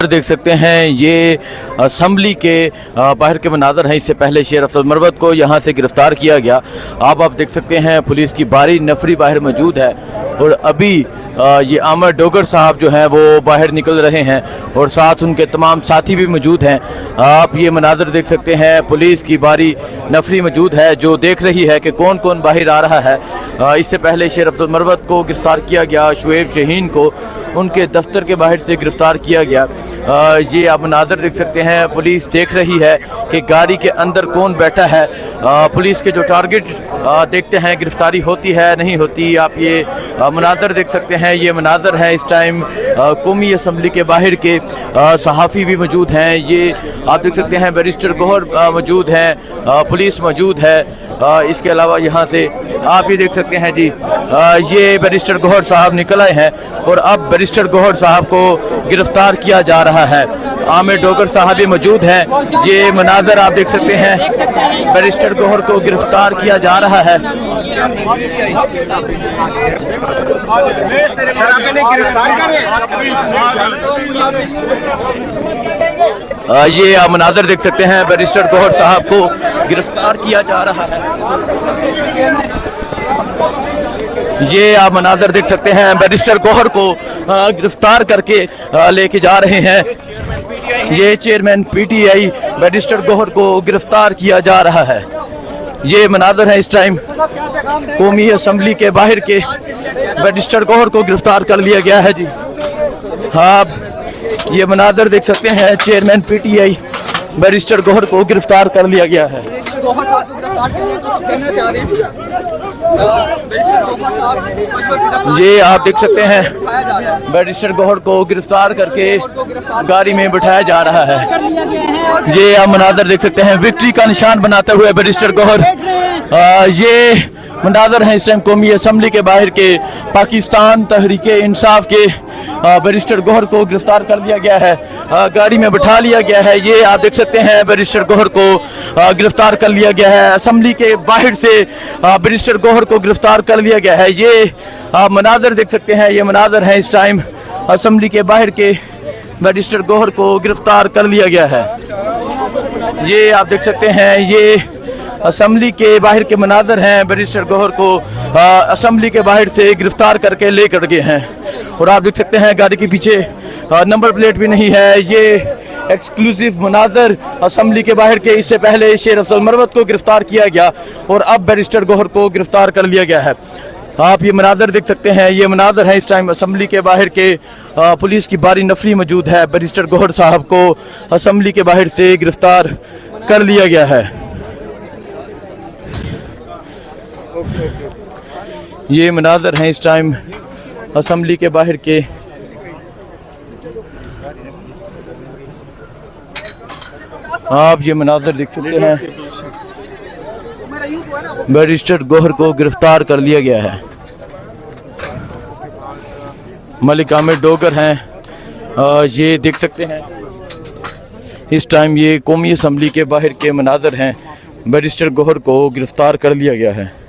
देख सकते हैं ये असम्बली के बाहर के मनाज़र हैं। इससे पहले शेर अफजल मरवत को यहाँ से गिरफ्तार किया गया। आप देख सकते हैं पुलिस की भारी नफरी बाहर मौजूद है और अभी ये आमिर डोगर साहब जो हैं वो बाहर निकल रहे हैं और साथ उनके तमाम साथी भी मौजूद हैं। आप ये मनाज़र देख सकते हैं, पुलिस की भारी नफरी मौजूद है जो देख रही है कि कौन कौन बाहर आ रहा है। इससे पहले शेर अफजल मरवत को गिरफ्तार किया गया, शुएब शहीन को उनके दफ्तर के बाहर से गिरफ्तार किया गया। ये आप मनाज़र देख सकते हैं, पुलिस देख रही है कि गाड़ी के अंदर कौन बैठा है। पुलिस के जो टारगेट देखते हैं गिरफ्तारी होती है नहीं होती। आप ये मनाज़र देख सकते हैं, ये मनाज़र है इस टाइम कौमी असम्बली के बाहर के। सहाफ़ी भी मौजूद हैं, ये आप देख सकते हैं बैरिस्टर गौहर मौजूद हैं, पुलिस मौजूद है। इसके अलावा यहाँ से आप ये देख सकते हैं जी, ये बैरिस्टर गौहर साहब निकल आए हैं और अब बैरिस्टर गौहर साहब को गिरफ्तार किया जा रहा है। आमिर डोगर साहब भी मौजूद हैं। ये मनाज़र आप देख सकते हैं, बैरिस्टर गौहर को गिरफ्तार किया जा रहा है। ये आप मनाज़र देख सकते हैं, बैरिस्टर गौहर साहब को गिरफ्तार किया जा रहा है। ये आप मनाज़र देख सकते हैं, बैरिस्टर गौहर को गिरफ्तार करके लेके जा रहे हैं। ये चेयरमैन पीटीआई बैरिस्टर गौहर को गिरफ्तार किया जा रहा है। ये मनाज़र है इस टाइम कौमी असम्बली के बाहर के, बैरिस्टर गौहर को गिरफ्तार कर लिया गया है जी। हाँ, ये मनाज़र देख सकते हैं, चेयरमैन पीटीआई बैरिस्टर गौहर को गिरफ्तार कर लिया गया है। ये आप देख सकते हैं, बैरिस्टर गौहर को गिरफ्तार करके गाड़ी में बिठाया जा रहा है। ये आप मनाज़र देख सकते हैं, विक्ट्री का निशान बनाते हुए बैरिस्टर गौहर। ये मनाज़र हैं इस टाइम कौमी असम्बली के बाहर के, पाकिस्तान तहरीके इंसाफ के। बैरिस्टर गौहर को गिरफ्तार कर लिया गया है, गाड़ी में बिठा लिया गया है। ये आप देख सकते हैं, बैरिस्टर गौहर को गिरफ्तार कर लिया गया है। असम्बली के बाहर से बैरिस्टर गौहर को गिरफ्तार कर लिया गया है। ये आप मनाज़र देख सकते हैं, ये मनाज़र हैं इस टाइम असम्बली के बाहर के, बैरिस्टर गौहर को गिरफ्तार कर लिया गया है। ये आप देख सकते हैं, ये असम्बली के बाहर के मनाज़र हैं, बैरिस्टर गौहर को असम्बली के बाहर से गिरफ्तार करके लेकर गए हैं। और आप देख सकते हैं गाड़ी के पीछे नंबर प्लेट भी नहीं है। ये एक्सक्लूसिव मनाज़र असम्बली के बाहर के। इससे पहले शेर अफजल मरवत को गिरफ्तार किया गया और अब बैरिस्टर गौहर को गिरफ्तार कर लिया गया है। आप ये मनाज़र देख सकते हैं, ये मनाज़र है इस टाइम असम्बली के बाहर के। पुलिस की भारी नफरी मौजूद है। बैरिस्टर गौहर साहब को असम्बली के बाहर से गिरफ्तार कर लिया गया है। ये मनाज़र हैं इस टाइम असम्बली के बाहर के। आप ये मनाज़र देख सकते हैं, बैरिस्टर गौहर को गिरफ्तार कर लिया गया है। मलिक आमिर डोगर हैं, ये देख सकते हैं इस टाइम ये कौमी असम्बली के बाहर के मनाज़र हैं। बैरिस्टर गौहर को गिरफ्तार कर लिया गया है।